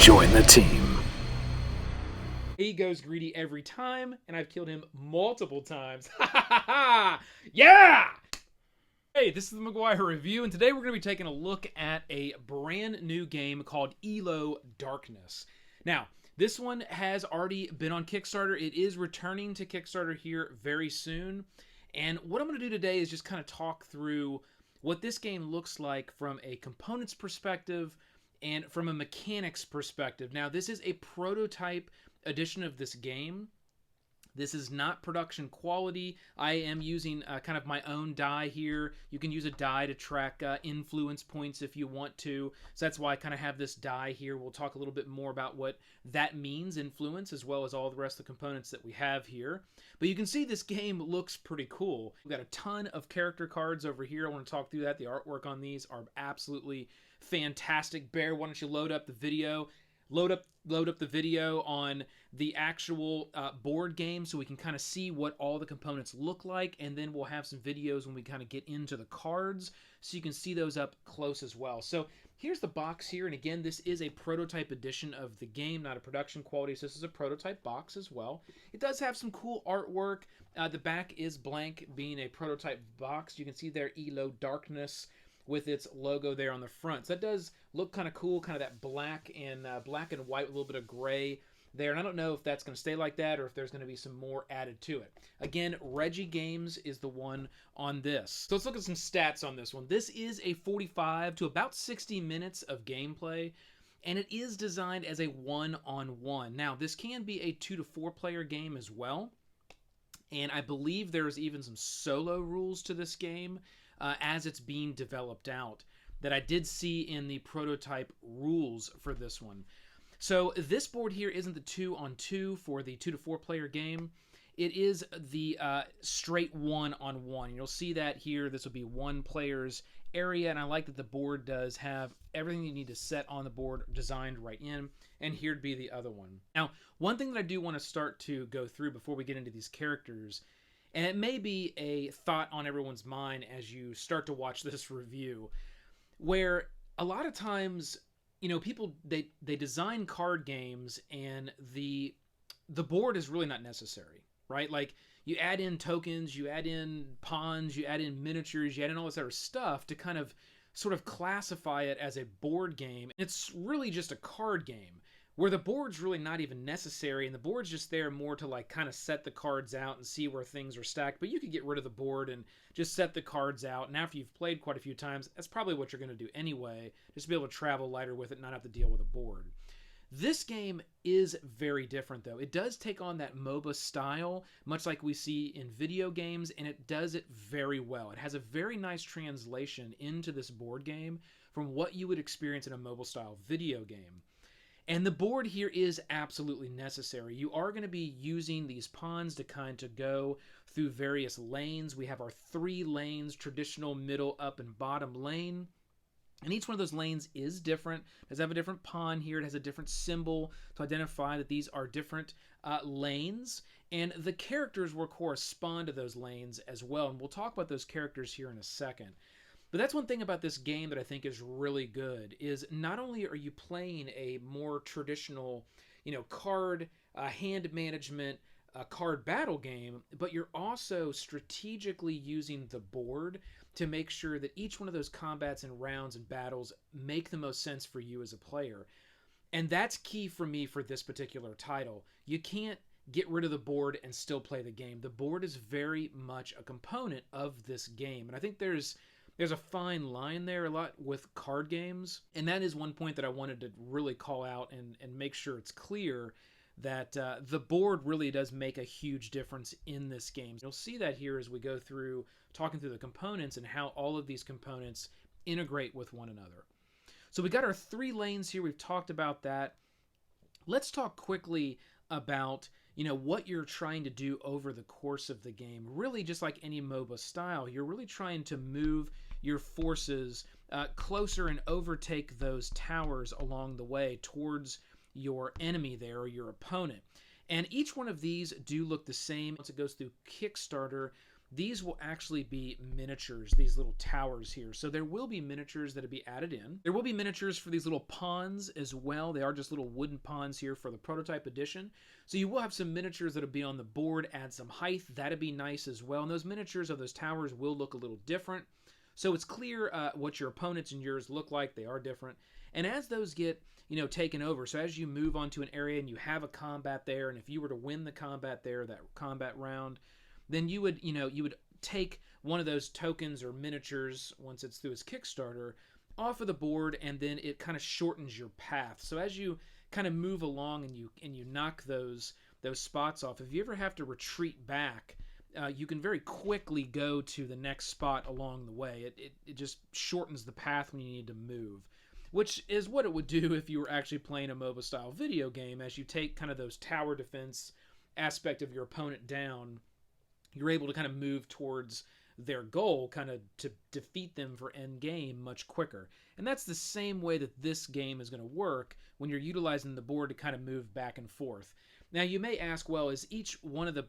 Join the team. He goes greedy every time, and I've killed him multiple times. Ha ha ha ha! Yeah! Hey, this is the McGuire review, and today we're going to be taking a look at a brand new game called ELO Darkness. Now, this one has already been on Kickstarter. It is returning to Kickstarter here very soon. And what I'm going to do today is just kind of talk through what this game looks like from a components perspective and from a mechanics perspective. Now, this is a prototype edition of this game. This is not production quality. I am using kind of my own die here. You can use a die to track influence points if you want to. So that's why I kind of have this die here. We'll talk a little bit more about what that means, influence, as well as all the rest of the components that we have here. But you can see this game looks pretty cool. We've got a ton of character cards over here. I want to talk through that. The artwork on these are absolutely fantastic. Bear, why don't you load up the video? Load up the video on the actual board game so we can kind of see what all the components look like, and then we'll have some videos when we kind of get into the cards so you can see those up close as well. So here's the box here, and again, this is a prototype edition of the game, not a production quality, so this is a prototype box as well. It does have some cool artwork. The back is blank, being a prototype box. You can see there ELO Darkness with its logo there on the front. So that does look kind of cool, kind of that black and white with a little bit of gray there. And I don't know if that's going to stay like that or if there's going to be some more added to it. Again, Reggie Games is the one on this. So let's look at some stats on this one. This is a 45 to about 60 minutes of gameplay, and it is designed as a one-on-one. Now, this can be a 2 to 4 player game as well, and I believe there's even some solo rules to this game as it's being developed out that I did see in the prototype rules for this one. So this board here isn't the 2-on-2 for the 2 to 4 player game. It is the straight 1-on-1. You'll see that here. This will be one player's area, and I like that the board does have everything you need to set on the board designed right in, and here'd be the other one. Now, one thing that I do want to start to go through before we get into these characters, and it may be a thought on everyone's mind as you start to watch this review, where a lot of times, you know, people, they design card games and the board is really not necessary, right? Like, you add in tokens, you add in pawns, you add in miniatures, you add in all this other stuff to kind of sort of classify it as a board game. It's really just a card game, where the board's really not even necessary, and the board's just there more to like kind of set the cards out and see where things are stacked. But you could get rid of the board and just set the cards out, and after you've played quite a few times, that's probably what you're going to do anyway, just to be able to travel lighter with it and not have to deal with a board. This game is very different, though. It does take on that MOBA style, much like we see in video games, and it does it very well. It has a very nice translation into this board game from what you would experience in a mobile-style video game. And the board here is absolutely necessary. You are going to be using these pawns to kind of go through various lanes. We have our 3 lanes, traditional, middle, up, and bottom lane. And each one of those lanes is different. It does have a different pawn here. It has a different symbol to identify that these are different lanes. And the characters will correspond to those lanes as well. And we'll talk about those characters here in a second. But that's one thing about this game that I think is really good, is not only are you playing a more traditional, you know, card, hand management, card battle game, but you're also strategically using the board to make sure that each one of those combats and rounds and battles make the most sense for you as a player. And that's key for me for this particular title. You can't get rid of the board and still play the game. The board is very much a component of this game. And I think there's a fine line there a lot with card games, and that is one point that I wanted to really call out and make sure it's clear that the board really does make a huge difference in this game. You'll see that here as we go through talking through the components and how all of these components integrate with one another. So we got our 3 lanes here. We've talked about that. Let's talk quickly about, you know, what you're trying to do over the course of the game. Really, just like any MOBA style, you're really trying to move your forces closer and overtake those towers along the way towards your enemy there, or your opponent. And each one of these do look the same. Once it goes through Kickstarter, these will actually be miniatures, these little towers here. So there will be miniatures that'll be added in. There will be miniatures for these little pawns as well. They are just little wooden pawns here for the prototype edition. So you will have some miniatures that'll be on the board, add some height. That'd be nice as well. And those miniatures of those towers will look a little different. So it's clear what your opponents and yours look like. They are different. And as those get, taken over, so as you move onto an area and you have a combat there, and if you were to win the combat there, that combat round, then you would take one of those tokens or miniatures once it's through its Kickstarter off of the board, and then it kind of shortens your path. So as you kind of move along and you knock those spots off, if you ever have to retreat back, you can very quickly go to the next spot along the way. It just shortens the path when you need to move, which is what it would do if you were actually playing a MOBA style video game. As you take kind of those tower defense aspect of your opponent down, you're able to kind of move towards their goal, kind of to defeat them for end game much quicker. And that's the same way that this game is going to work when you're utilizing the board to kind of move back and forth. Now you may ask, well, is each one of the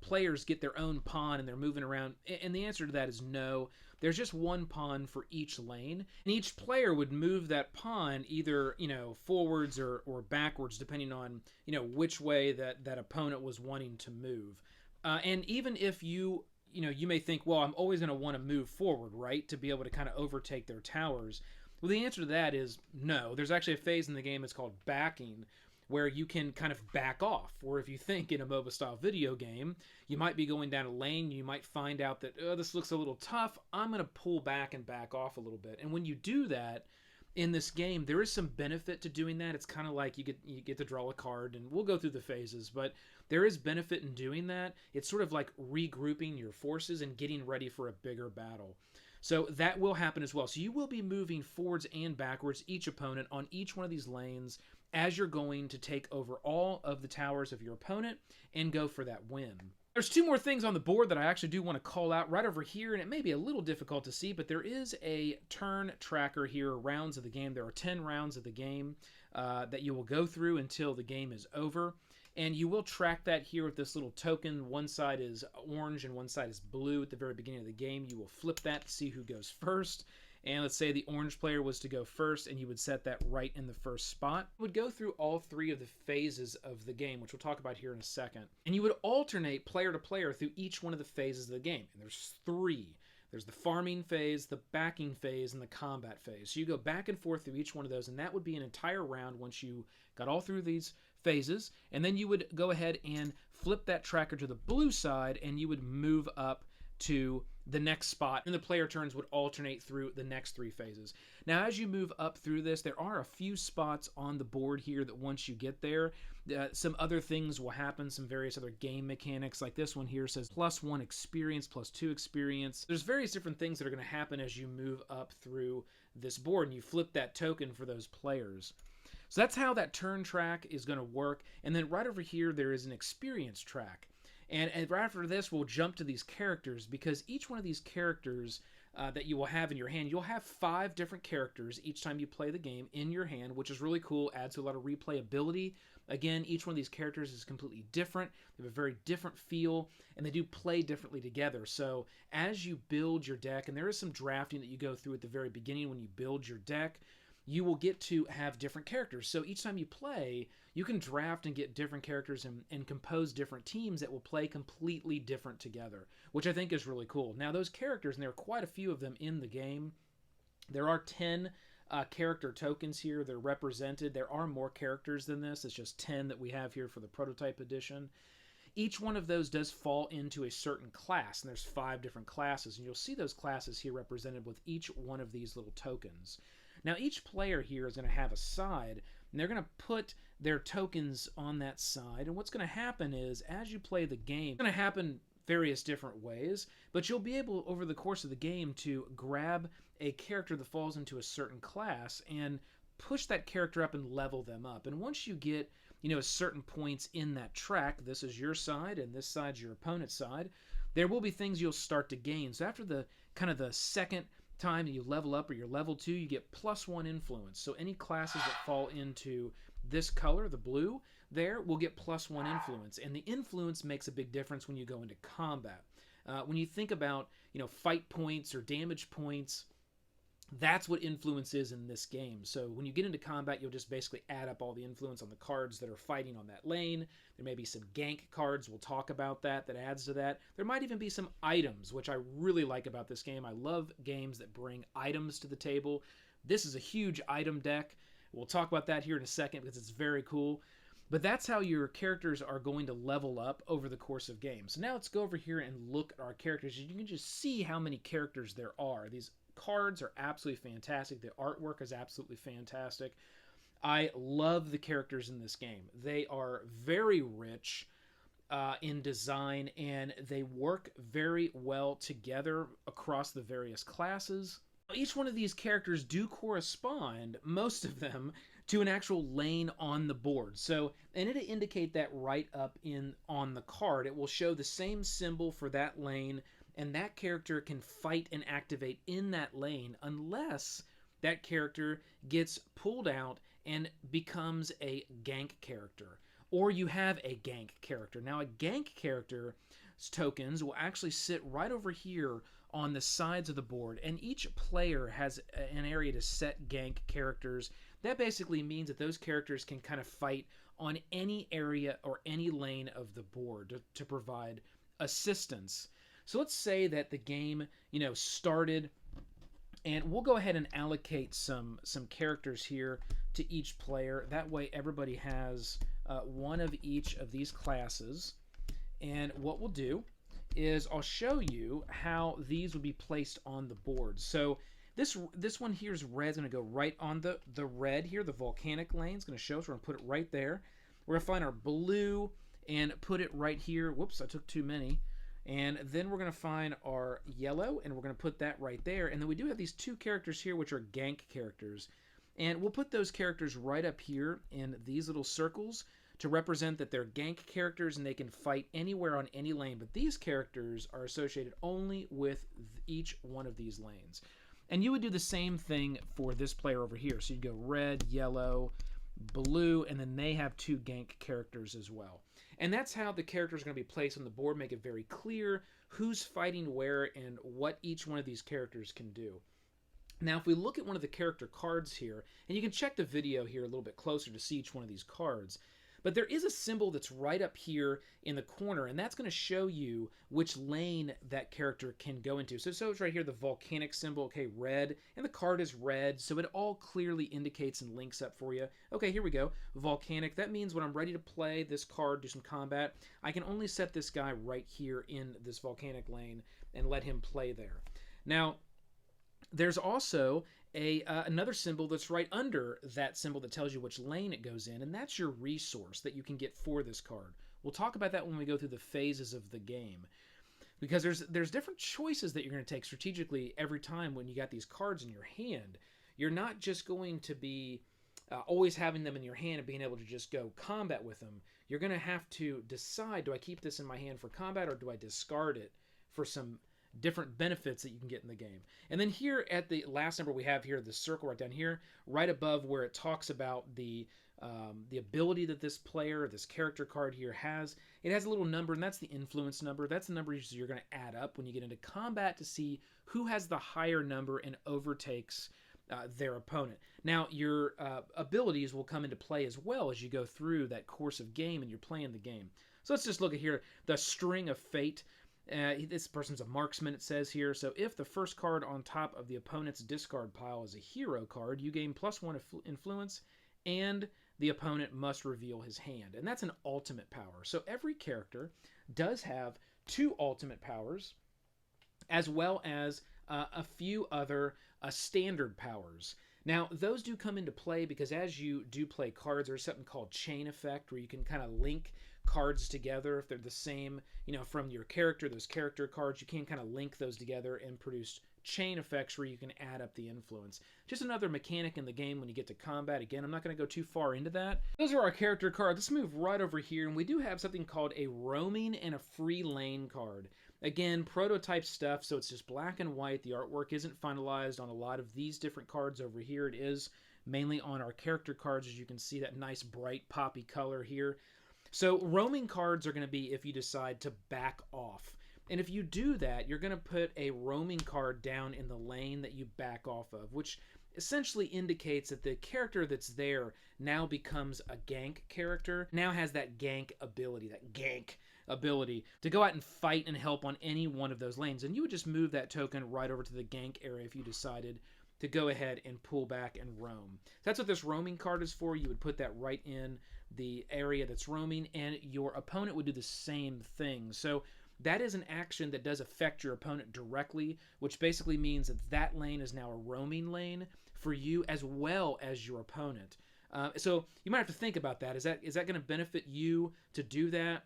players get their own pawn and they're moving around? And the answer to that is no. There's just one pawn for each lane, and each player would move that pawn either forwards or backwards, depending on which way that opponent was wanting to move. And even if you may think, well, I'm always going to want to move forward, right, to be able to kind of overtake their towers. Well, the answer to that is no. There's actually a phase in the game that's called backing, where you can kind of back off. Or if you think in a MOBA style video game, you might be going down a lane, you might find out that, oh, this looks a little tough, I'm going to pull back and back off a little bit. And when you do that in this game, there is some benefit to doing that. It's kind of like you get to draw a card, and we'll go through the phases, but there is benefit in doing that. It's sort of like regrouping your forces and getting ready for a bigger battle. So that will happen as well. So you will be moving forwards and backwards, each opponent, on each one of these lanes, as you're going to take over all of the towers of your opponent and go for that win. There's two more things on the board that I actually do want to call out right over here, and it may be a little difficult to see, but there is a turn tracker here, rounds of the game. There are 10 rounds of the game that you will go through until the game is over. And you will track that here with this little token. One side is orange and one side is blue at the very beginning of the game. You will flip that to see who goes first. And let's say the orange player was to go first, and you would set that right in the first spot. You would go through all three of the phases of the game, which we'll talk about here in a second. And you would alternate player to player through each one of the phases of the game. And there's three. There's the farming phase, the backing phase, and the combat phase. So you go back and forth through each one of those, and that would be an entire round once you got all through these phases. And then you would go ahead and flip that tracker to the blue side, and you would move up to the next spot, and the player turns would alternate through the next three phases. Now, as you move up through this, there are a few spots on the board here that once you get there, some other things will happen, some various other game mechanics. Like this one here says +1 experience, +2 experience. There's various different things that are going to happen as you move up through this board, and you flip that token for those players. So that's how that turn track is going to work. And then right over here, there is an experience track. And right after this, we'll jump to these characters, because each one of these characters that you will have in your hand, you'll have 5 different characters each time you play the game in your hand, which is really cool, adds to a lot of replayability. Again, each one of these characters is completely different. They have a very different feel, and they do play differently together. So as you build your deck, and there is some drafting that you go through at the very beginning when you build your deck, you will get to have different characters. So each time you play, you can draft and get different characters and compose different teams that will play completely different together, which I think is really cool. Now, those characters, and there are quite a few of them in the game, there are 10 character tokens here. They're represented. There are more characters than this. It's just 10 that we have here for the prototype edition. Each one of those does fall into a certain class, and there's 5 different classes, and you'll see those classes here represented with each one of these little tokens. Now, each player here is going to have a side, and they're going to put their tokens on that side. And what's going to happen is, as you play the game, it's going to happen various different ways, but you'll be able, over the course of the game, to grab a character that falls into a certain class and push that character up and level them up. And once you get, certain points in that track, this is your side, and this side's your opponent's side, there will be things you'll start to gain. So after the second time you level up, or you're level 2, you get +1 influence. So any classes that fall into this color, the blue, there will get +1 influence. And the influence makes a big difference when you go into combat. When you think about, fight points or damage points, that's what influence is in this game. So when you get into combat, you'll just basically add up all the influence on the cards that are fighting on that lane. There may be some gank cards, we'll talk about that adds to that. There might even be some items, which I really like about this game. I love games that bring items to the table. This is a huge item deck. We'll talk about that here in a second because it's very cool. But that's how your characters are going to level up over the course of games. So now let's go over here and look at our characters. You can just see how many characters there are. These cards are absolutely fantastic. The artwork is absolutely fantastic. I love the characters in this game. They are very rich in design, and they work very well together across the various classes. Each one of these characters do correspond, most of them, to an actual lane on the board. So, and it'll indicate that right up on the card. It will show the same symbol for that lane, and that character can fight and activate in that lane unless that character gets pulled out and becomes a gank character, or you have a gank character. Now, a gank character's tokens will actually sit right over here on the sides of the board, and each player has an area to set gank characters. That basically means that those characters can kind of fight on any area or any lane of the board to provide assistance. So let's say that the game, started, and we'll go ahead and allocate some characters here to each player. That way everybody has one of each of these classes. And what we'll do is I'll show you how these would be placed on the board. So this one here is red. It's going to go right on the red here. The volcanic lane is going to show us. We're going to put it right there. We're going to find our blue and put it right here. Whoops, I took too many. And then we're going to find our yellow, and we're going to put that right there. And then we do have these two characters here, which are gank characters. And we'll put those characters right up here in these little circles to represent that they're gank characters and they can fight anywhere on any lane. But these characters are associated only with each one of these lanes. And you would do the same thing for this player over here. So you'd go red, yellow, blue, and then they have two gank characters as well. And that's how the characters are going to be placed on the board, make it very clear who's fighting where and what each one of these characters can do. Now, if we look at one of the character cards here, and you can check the video here a little bit closer to see each one of these cards, but there is a symbol that's right up here in the corner, and that's going to show you which lane that character can go into. So it's right here, the volcanic symbol, okay, red, and the card is red, so it all clearly indicates and links up for you. Okay, here we go, volcanic. That means when I'm ready to play this card, do some combat, I can only set this guy right here in this volcanic lane and let him play there. Now, there's also another symbol that's right under that symbol that tells you which lane it goes in, and that's your resource that you can get for this card. We'll talk about that when we go through the phases of the game, because there's different choices that you're going to take strategically every time when you got these cards in your hand. You're not just going to be always having them in your hand and being able to just go combat with them. You're going to have to decide, do I keep this in my hand for combat or do I discard it for some different benefits that you can get in the game. And then here at the last number we have here, the circle right down here, right above where it talks about the ability that this player, this character card here has, it has a little number, and that's the influence number. That's the number you're going to add up when you get into combat to see who has the higher number and overtakes their opponent. Now, your abilities will come into play as well as you go through that course of game and you're playing the game. So let's just look at here, the String of Fate. This person's a marksman, it says here. So if the first card on top of the opponent's discard pile is a hero card, you gain +1 influence, and the opponent must reveal his hand. And that's an ultimate power. So every character does have 2 ultimate powers, as well as a few other standard powers. Now, those do come into play because as you do play cards, there's something called chain effect, where you can kind of link cards together if they're the same, from your character, those character cards, you can kind of link those together and produce chain effects where you can add up the influence. Just another mechanic in the game when you get to combat. Again, I'm not going to go too far into that. Those are our character cards. Let's move right over here, and we do have something called a roaming and a free lane card. Again, prototype stuff, so it's just black and white. The artwork isn't finalized on a lot of these different cards over here. It is mainly on our character cards, as you can see that nice bright poppy color here. So roaming cards are going to be if you decide to back off. And if you do that, you're going to put a roaming card down in the lane that you back off of, which essentially indicates that the character that's there now becomes a gank character, now has that gank ability to go out and fight and help on any one of those lanes. And you would just move that token right over to the gank area if you decided to go ahead and pull back and roam. That's what this roaming card is for. You would put that right in the area that's roaming, and your opponent would do the same thing. So that is an action that does affect your opponent directly, which basically means that that lane is now a roaming lane for you as well as your opponent. So you might have to think about that. Is that going to benefit you to do that?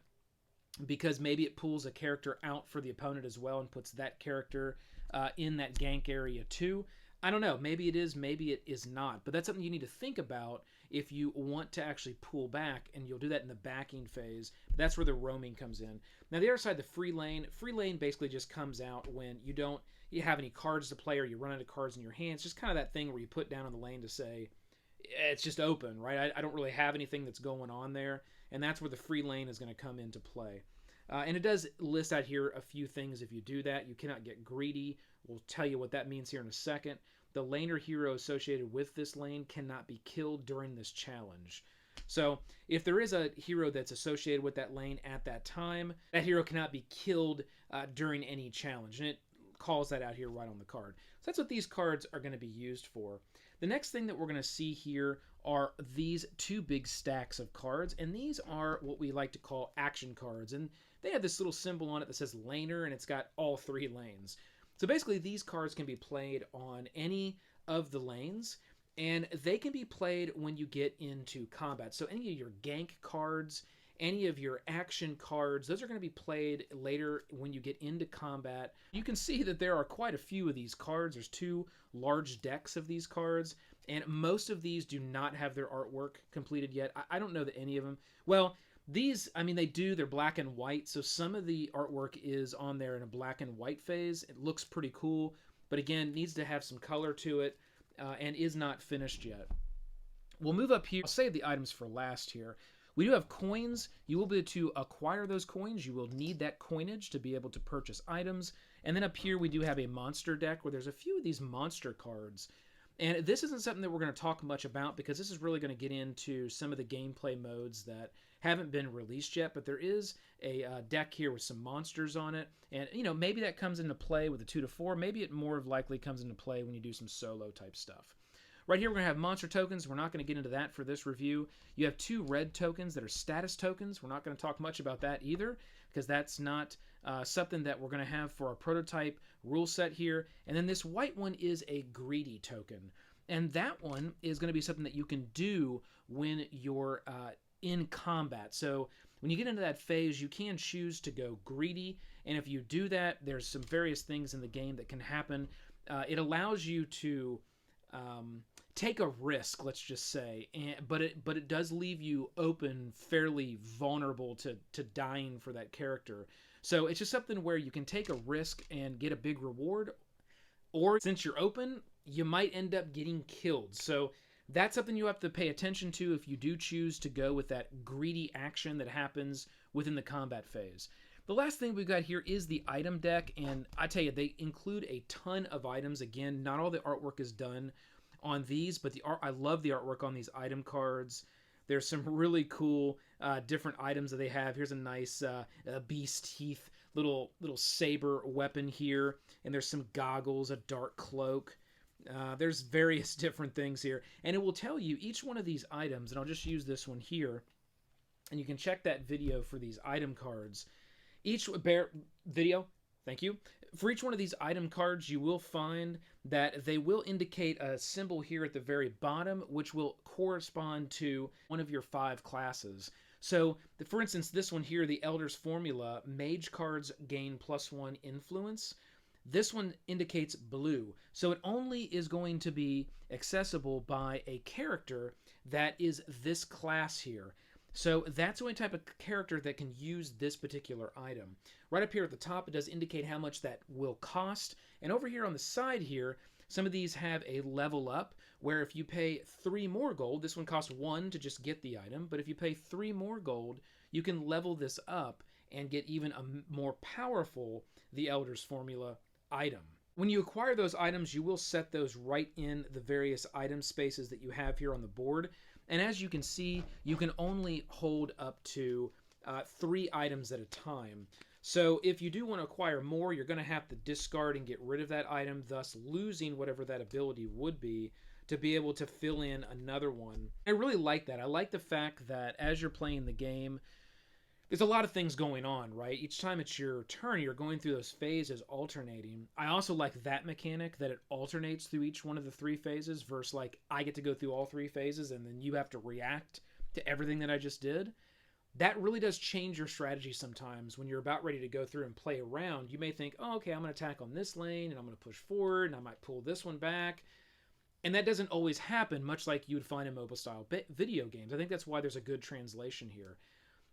Because maybe it pulls a character out for the opponent as well and puts that character in that gank area too. I don't know. Maybe it is, maybe it is not. But that's something you need to think about if you want to actually pull back, and you'll do that in the backing phase. That's where the roaming comes in. Now, the other side, the free lane basically just comes out when you have any cards to play or you run out of cards in your hands. Just kind of that thing where you put down on the lane to say, it's just open, right? I don't really have anything that's going on there. And that's where the free lane is going to come into play. And it does list out here a few things if you do that. You cannot get greedy. We'll tell you what that means here in a second. The laner hero associated with this lane cannot be killed during this challenge. So if there is a hero that's associated with that lane at that time, that hero cannot be killed during any challenge. And it calls that out here right on the card. So that's what these cards are going to be used for. The next thing that we're going to see here are these two big stacks of cards, and these are what we like to call action cards. And they have this little symbol on it that says laner, and it's got all three lanes. So basically, these cards can be played on any of the lanes, and they can be played when you get into combat. So any of your gank cards, any of your action cards, those are going to be played later when you get into combat. You can see that there are quite a few of these cards. There's two large decks of these cards, and most of these do not have their artwork completed yet. I don't know that any of them... Well, these, I mean, they do. They're black and white, so some of the artwork is on there in a black and white phase. It looks pretty cool, but again, needs to have some color to it, and is not finished yet. We'll move up here. I'll save the items for last here. We do have coins. You will be able to acquire those coins. You will need that coinage to be able to purchase items. And then up here, we do have a monster deck where there's a few of these monster cards. And this isn't something that we're going to talk much about because this is really going to get into some of the gameplay modes that haven't been released yet. But there is a deck here with some monsters on it. And, you know, maybe that comes into play with the 2 to 4. Maybe it more likely comes into play when you do some solo type stuff. Right here, we're going to have monster tokens. We're not going to get into that for this review. You have 2 red tokens that are status tokens. We're not going to talk much about that either because that's not something that we're going to have for our prototype rule set here. And then this white one is a greedy token. And that one is going to be something that you can do when you're in combat. So when you get into that phase, you can choose to go greedy. And if you do that, there's some various things in the game that can happen. It allows you to... take a risk, let's just say, but it does leave you open, fairly vulnerable to dying for that character. So it's just something where you can take a risk and get a big reward, or since you're open, you might end up getting killed. So that's something you have to pay attention to if you do choose to go with that greedy action that happens within the combat phase. The last thing we've got here is the item deck, and I tell you, they include a ton of items. Again, not all the artwork is done on these, but I love the artwork on these item cards. There's some really cool different items that they have. Here's a nice beast teeth little saber weapon here, and there's some goggles, a dark cloak. There's various different things here, and it will tell you each one of these items, and I'll just use this one here, and you can check that video for these item cards. Thank you. For each one of these item cards, you will find that they will indicate a symbol here at the very bottom, which will correspond to one of your 5 classes. So, for instance, this one here, the Elder's Formula, mage cards gain +1 influence. This one indicates blue. So it only is going to be accessible by a character that is this class here. So that's the only type of character that can use this particular item. Right up here at the top, it does indicate how much that will cost. And over here on the side here, some of these have a level up, where if you pay 3 more gold, this one costs 1 to just get the item, but if you pay 3 more gold, you can level this up, and get even a more powerful The Elder's Formula item. When you acquire those items, you will set those right in the various item spaces that you have here on the board. And as you can see, you can only hold up to 3 items at a time. So if you do want to acquire more, you're going to have to discard and get rid of that item, thus losing whatever that ability would be to be able to fill in another one. I really like that. I like the fact that as you're playing the game, there's a lot of things going on, right? Each time it's your turn, you're going through those phases alternating. I also like that mechanic that it alternates through each one of the 3 phases versus like I get to go through all 3 phases and then you have to react to everything that I just did. That really does change your strategy sometimes when you're about ready to go through and play around. You may think, oh, okay, I'm going to attack on this lane and I'm going to push forward and I might pull this one back. And that doesn't always happen, much like you would find in MOBA style video games. I think that's why there's a good translation here.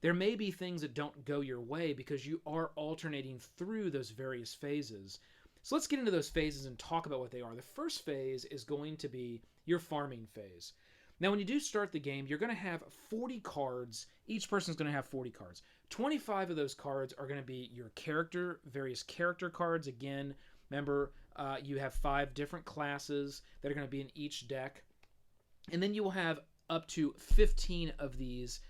There may be things that don't go your way because you are alternating through those various phases. So let's get into those phases and talk about what they are. The first phase is going to be your farming phase. Now, when you do start the game, you're going to have 40 cards. Each person's going to have 40 cards. 25 of those cards are going to be your character, various character cards. Again, remember, you have 5 different classes that are going to be in each deck. And then you will have up to 15 of these,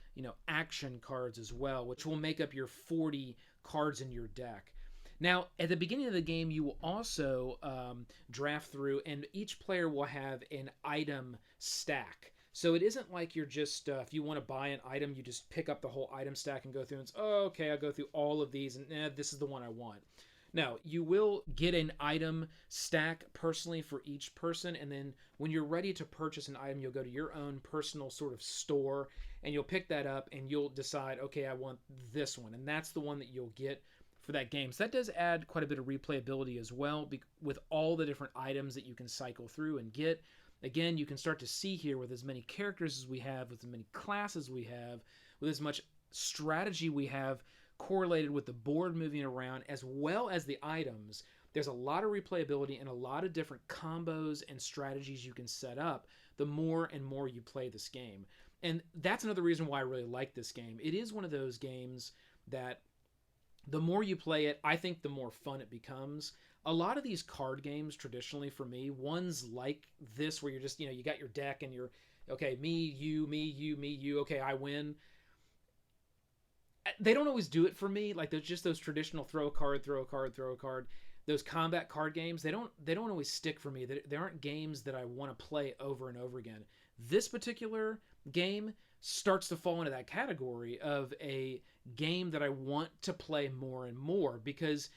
action cards as well, which will make up your 40 cards in your deck. Now, at the beginning of the game, you will also draft through, and each player will have an item stack. So it isn't like you're just, if you want to buy an item, you just pick up the whole item stack and go through and say, oh, okay, I'll go through all of these, and this is the one I want. No, you will get an item stack personally for each person, and then when you're ready to purchase an item, you'll go to your own personal sort of store, and you'll pick that up, and you'll decide, okay, I want this one, and that's the one that you'll get for that game. So that does add quite a bit of replayability as well, with all the different items that you can cycle through and get. Again, you can start to see here with as many characters as we have, with as many classes we have, with as much strategy we have correlated with the board moving around, as well as the items. There's a lot of replayability and a lot of different combos and strategies you can set up the more and more you play this game. And that's another reason why I really like this game. It is one of those games that the more you play it, I think the more fun it becomes. A lot of these card games, traditionally for me, ones like this where you're just, you got your deck and you're, okay, me, you, okay, I win. They don't always do it for me. Like, there's just those traditional throw a card. Those combat card games, they don't always stick for me. They aren't games that I want to play over and over again. This particular game starts to fall into that category of a game that I want to play more and more, because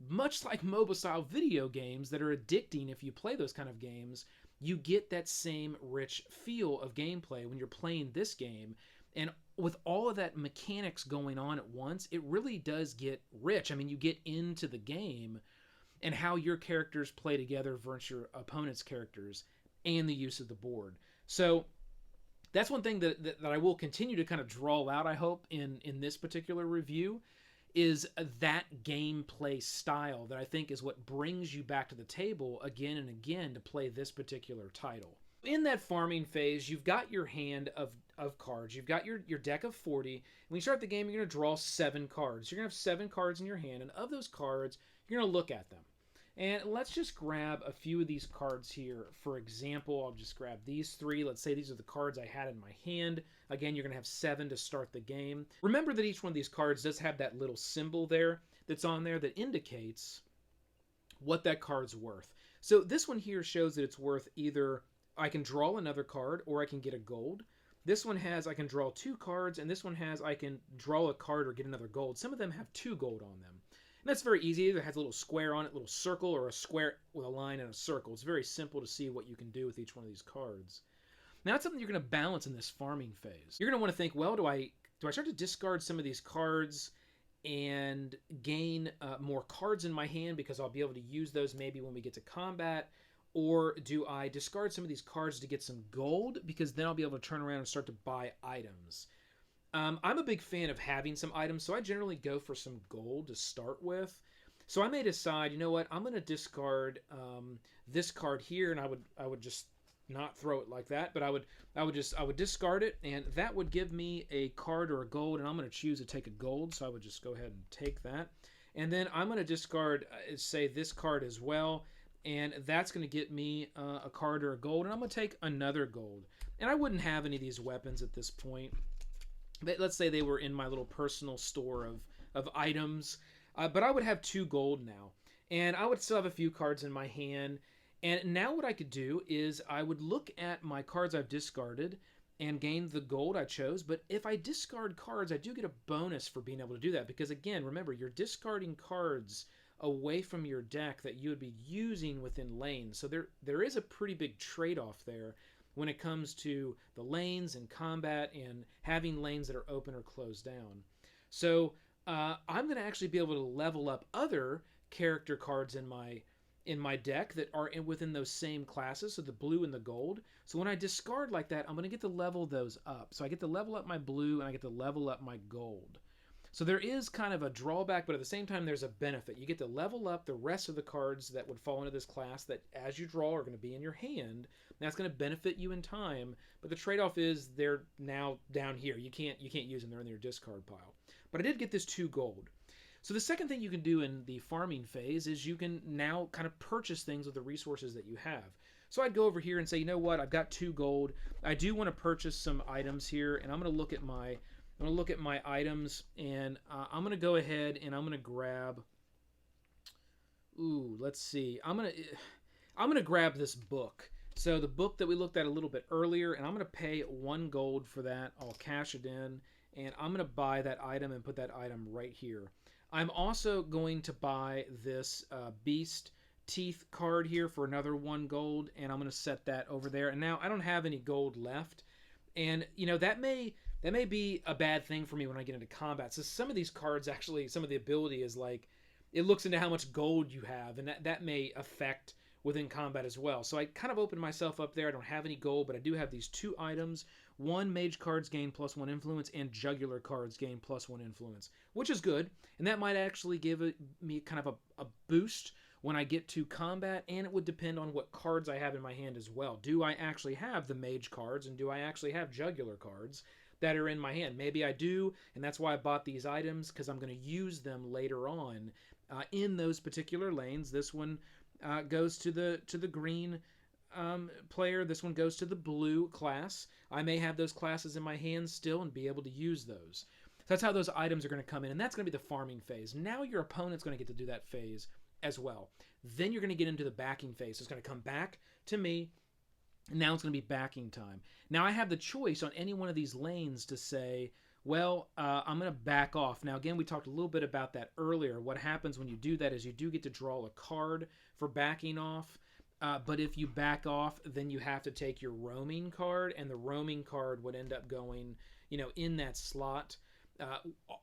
much like MOBA style video games that are addicting if you play those kind of games, you get that same rich feel of gameplay when you're playing this game. And with all of that mechanics going on at once, it really does get rich. I mean, you get into the game and how your characters play together versus your opponent's characters and the use of the board. So that's one thing that I will continue to kind of draw out, I hope, in this particular review, is that gameplay style that I think is what brings you back to the table again and again to play this particular title. In that farming phase, you've got your hand of cards. You've got your deck of 40. And when you start the game, you're going to draw 7 cards. You're going to have 7 cards in your hand, and of those cards, you're going to look at them. And let's just grab a few of these cards here. For example, I'll just grab these 3. Let's say these are the cards I had in my hand. Again, you're going to have 7 to start the game. Remember that each one of these cards does have that little symbol there that's on there that indicates what that card's worth. So this one here shows that it's worth either I can draw another card or I can get a gold. This one has I can draw 2 cards, and this one has I can draw a card or get another gold. Some of them have 2 gold on them. And that's very easy. Either has a little square on it, a little circle, or a square with a line and a circle. It's very simple to see what you can do with each one of these cards. Now, that's something you're going to balance in this farming phase. You're going to want to think, well, do I start to discard some of these cards and gain more cards in my hand because I'll be able to use those maybe when we get to combat? Or do I discard some of these cards to get some gold because then I'll be able to turn around and start to buy items? I'm a big fan of having some items, so I generally go for some gold to start with. So I may decide, you know what, I'm going to discard this card here, and I would just not throw it like that, but I would discard it, and that would give me a card or a gold, and I'm going to choose to take a gold, so I would just go ahead and take that. And then I'm going to discard, say, this card as well, and that's going to get me a card or a gold, and I'm going to take another gold. And I wouldn't have any of these weapons at this point. Let's say they were in my little personal store of items, but I would have 2 gold now, and I would still have a few cards in my hand. And now what I could do is I would look at my cards I've discarded and gain the gold I chose. But if I discard cards, I do get a bonus for being able to do that. Because again, remember, you're discarding cards away from your deck that you would be using within lanes. So there is a pretty big trade-off there when it comes to the lanes and combat and having lanes that are open or closed down. So I'm going to actually be able to level up other character cards in my deck that are within those same classes, so the blue and the gold. So when I discard like that, I'm going to get to level those up. So I get to level up my blue and I get to level up my gold. So there is kind of a drawback, but at the same time there's a benefit. You get to level up the rest of the cards that would fall into this class that as you draw are going to be in your hand. That's going to benefit you in time, but the trade-off is they're now down here. You can't use them. They're in your discard pile. But I did get this 2 gold. So the second thing you can do in the farming phase is you can now kind of purchase things with the resources that you have. So I'd go over here and say, you know what, I've got 2 gold. I do want to purchase some items here, and I'm going to look at my items, and I'm going to go ahead and I'm going to grab. Ooh, let's see. I'm going to grab this book. So the book that we looked at a little bit earlier, and I'm going to pay 1 gold for that. I'll cash it in, and I'm going to buy that item and put that item right here. I'm also going to buy this Beast Teeth card here for another 1 gold, and I'm going to set that over there. And now I don't have any gold left, and you know that may be a bad thing for me when I get into combat. So some of these cards actually, some of the ability is like it looks into how much gold you have, and that may affect within combat as well. So I kind of opened myself up there. I don't have any gold, but I do have these 2 items. 1 mage cards gain +1 influence, and jugular cards gain +1 influence, which is good. And that might actually give me kind of a boost when I get to combat, and it would depend on what cards I have in my hand as well. Do I actually have the mage cards, and do I actually have jugular cards that are in my hand? Maybe I do, and that's why I bought these items, because I'm going to use them later on in those particular lanes. This one goes to the green player. This one goes to the blue class. I may have those classes in my hands still and be able to use those. So that's how those items are going to come in, and that's going to be the farming phase. Now your opponent's going to get to do that phase as well. Then you're going to get into the backing phase. So it's going to come back to me. Now it's going to be backing time. Now I have the choice on any one of these lanes to say, well, I'm going to back off. Now, again, we talked a little bit about that earlier. What happens when you do that is you do get to draw a card for backing off. But if you back off, then you have to take your roaming card, and the roaming card would end up going, in that slot,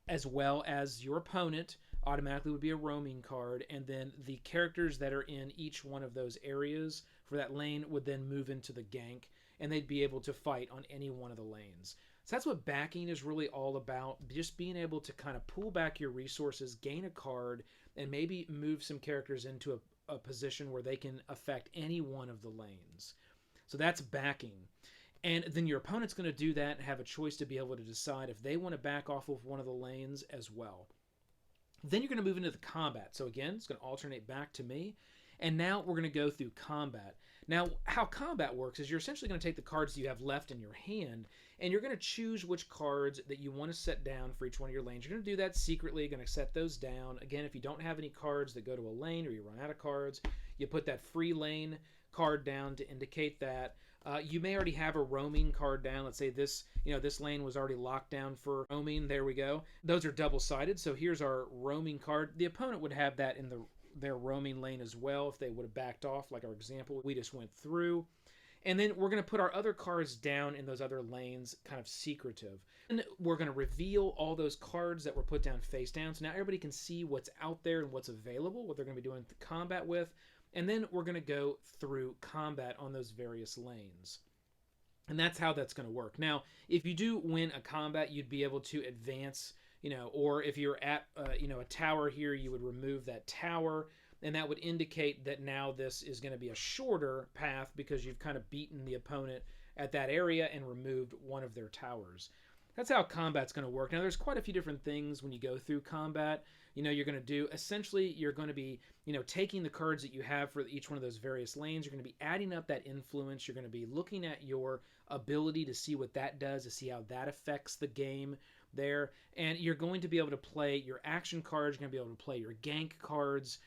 as well as your opponent automatically would be a roaming card, and then the characters that are in each one of those areas for that lane would then move into the gank, and they'd be able to fight on any one of the lanes. So that's what backing is really all about, just being able to kind of pull back your resources, gain a card, and maybe move some characters into a position where they can affect any one of the lanes. So that's backing. And then your opponent's going to do that and have a choice to be able to decide if they want to back off of one of the lanes as well. Then you're going to move into the combat. So again, it's going to alternate back to me. And now we're going to go through combat. Now, how combat works is you're essentially going to take the cards that you have left in your hand, and you're going to choose which cards that you want to set down for each one of your lanes. You're going to do that secretly. You're going to set those down. Again, if you don't have any cards that go to a lane or you run out of cards, you put that free lane card down to indicate that. You may already have a roaming card down. Let's say this lane was already locked down for roaming. There we go. Those are double-sided. So here's our roaming card. The opponent would have that in their roaming lane as well if they would have backed off, like our example we just went through. And then we're going to put our other cards down in those other lanes, kind of secretive. And we're going to reveal all those cards that were put down face down. So now everybody can see what's out there and what's available, what they're going to be doing the combat with. And then we're going to go through combat on those various lanes. And that's how that's going to work. Now, if you do win a combat, you'd be able to advance, or if you're at, a tower here, you would remove that tower. and that would indicate that now this is going to be a shorter path because you've kind of beaten the opponent at that area and removed one of their towers. That's how combat's going to work. Now, there's quite a few different things when you go through combat. You're going to do, essentially, you're going to be, taking the cards that you have for each one of those various lanes. You're going to be adding up that influence. You're going to be looking at your ability to see what that does, to see how that affects the game there. And you're going to be able to play your action cards. You're going to be able to play your gank cards.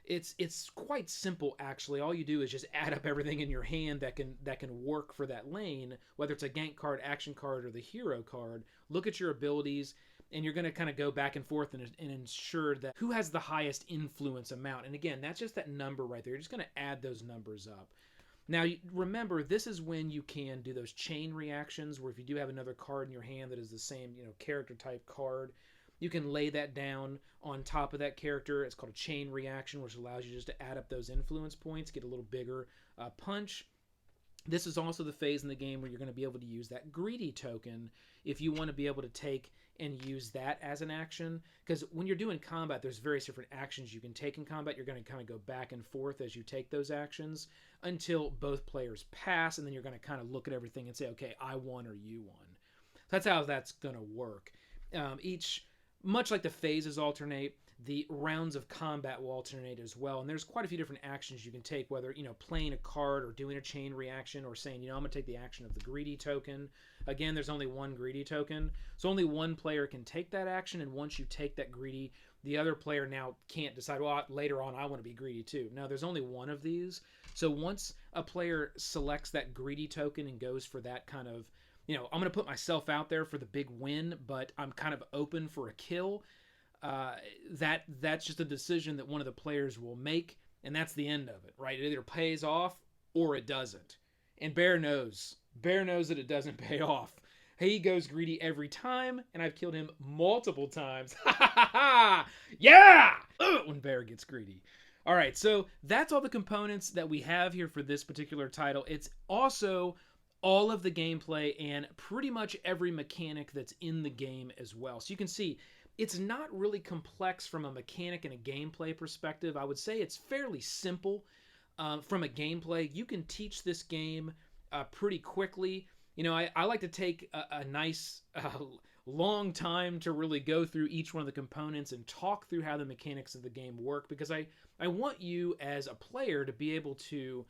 It's quite simple, actually. All you do is just add up everything in your hand that can work for that lane, whether it's a gank card, action card, or the hero card. Look at your abilities, and you're going to kind of go back and forth and ensure that who has the highest influence amount. And again, that's just that number right there. You're just going to add those numbers up. Now, remember, this is when you can do those chain reactions, where if you do have another card in your hand that is the same, character type card, you can lay that down on top of that character. It's called a chain reaction, which allows you just to add up those influence points, get a little bigger punch. This is also the phase in the game where you're going to be able to use that greedy token if you want to be able to take and use that as an action. Because when you're doing combat, there's various different actions you can take in combat. You're going to kind of go back and forth as you take those actions until both players pass, and then you're going to kind of look at everything and say, okay, I won or you won. That's how that's going to work. Much like the phases alternate, the rounds of combat will alternate as well. And there's quite a few different actions you can take, whether, playing a card or doing a chain reaction or saying, I'm going to take the action of the greedy token. Again, there's only one greedy token. So only one player can take that action. And once you take that greedy, the other player now can't decide, well, later on, I want to be greedy too. No, there's only one of these. So once a player selects that greedy token and goes for that kind of, I'm going to put myself out there for the big win, but I'm kind of open for a kill. That's just a decision that one of the players will make, and that's the end of it, right? It either pays off or it doesn't. And Bear knows. Bear knows that it doesn't pay off. He goes greedy every time, and I've killed him multiple times. Ha ha ha ha! Yeah! When Bear gets greedy. All right, so that's all the components that we have here for this particular title. It's also all of the gameplay and pretty much every mechanic that's in the game as well. So you can see it's not really complex from a mechanic and a gameplay perspective. I would say it's fairly simple from a gameplay. You can teach this game pretty quickly. I like to take a nice long time to really go through each one of the components and talk through how the mechanics of the game work, because I want you as a player to be able to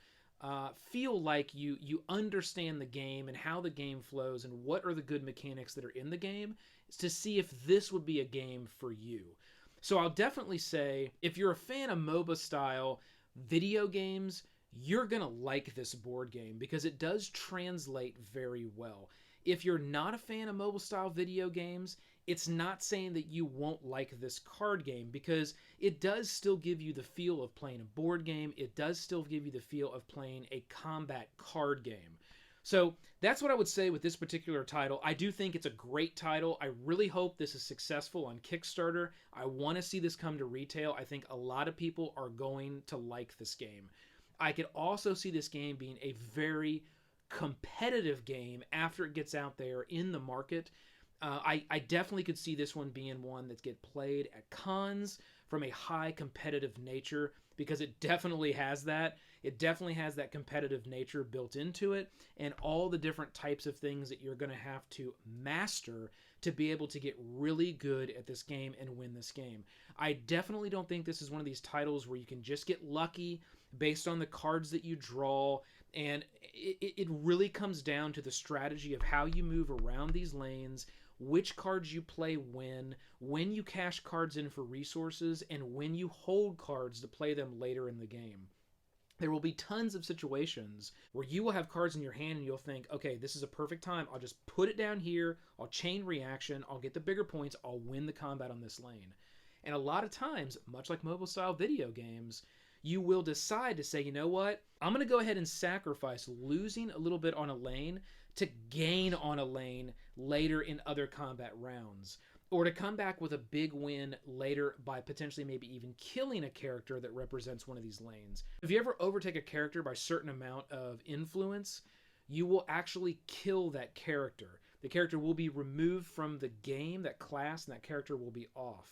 feel like you understand the game and how the game flows and what are the good mechanics that are in the game, to see if this would be a game for you. So I'll definitely say, if you're a fan of MOBA style video games, you're going to like this board game because it does translate very well. If you're not a fan of MOBA style video games, it's not saying that you won't like this card game, because it does still give you the feel of playing a board game. It does still give you the feel of playing a combat card game. So that's what I would say with this particular title. I do think it's a great title. I really hope this is successful on Kickstarter. I want to see this come to retail. I think a lot of people are going to like this game. I could also see this game being a very competitive game after it gets out there in the market. I definitely could see this one being one that gets played at cons from a high competitive nature, because it definitely has that. It definitely has that competitive nature built into it, and all the different types of things that you're going to have to master to be able to get really good at this game and win this game. I definitely don't think this is one of these titles where you can just get lucky based on the cards that you draw, and it really comes down to the strategy of how you move around these lanes, which cards you play when you cash cards in for resources, and when you hold cards to play them later in the game. There will be tons of situations where you will have cards in your hand and you'll think, okay, this is a perfect time. I'll just put it down here. I'll chain reaction. I'll get the bigger points. I'll win the combat on this lane. And a lot of times, much like mobile style video games, you will decide to say, you know what? I'm going to go ahead and sacrifice losing a little bit on a lane to gain on a lane later in other combat rounds, or to come back with a big win later by potentially maybe even killing a character that represents one of these lanes. If you ever overtake a character by a certain amount of influence, you will actually kill that character. The character will be removed from the game, that class, and that character will be off.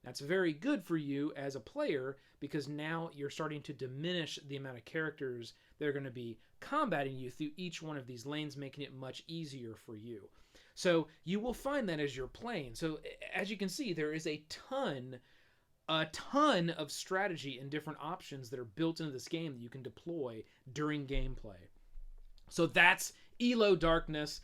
That's very good for you as a player because now you're starting to diminish the amount of characters that are going to be combating you through each one of these lanes, making it much easier for you. So you will find that as you're playing. So as you can see, there is a ton of strategy and different options that are built into this game that you can deploy during gameplay. So that's ELO Darkness.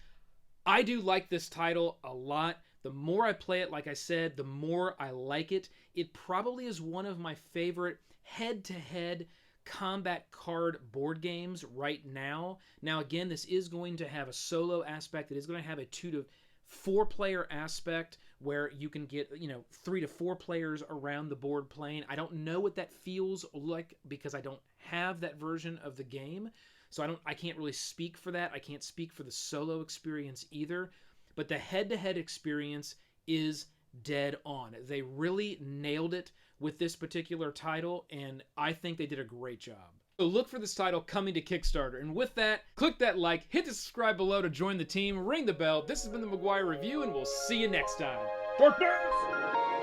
I do like this title a lot. The more I play it, like I said, the more I like it. It probably is one of my favorite head-to-head combat card board games right now. Now, again, this is going to have a solo aspect. It is going to have a 2 to 4 player aspect where you can get, 3 to 4 players around the board playing. I don't know what that feels like because I don't have that version of the game. So I can't really speak for that. I can't speak for the solo experience either. But the head-to-head experience is dead on. They really nailed it with this particular title, and I think they did a great job. So look for this title coming to Kickstarter. And with that, click that like, hit the subscribe below to join the team, ring the bell. This has been the McGuire Review, and we'll see you next time. Darkness!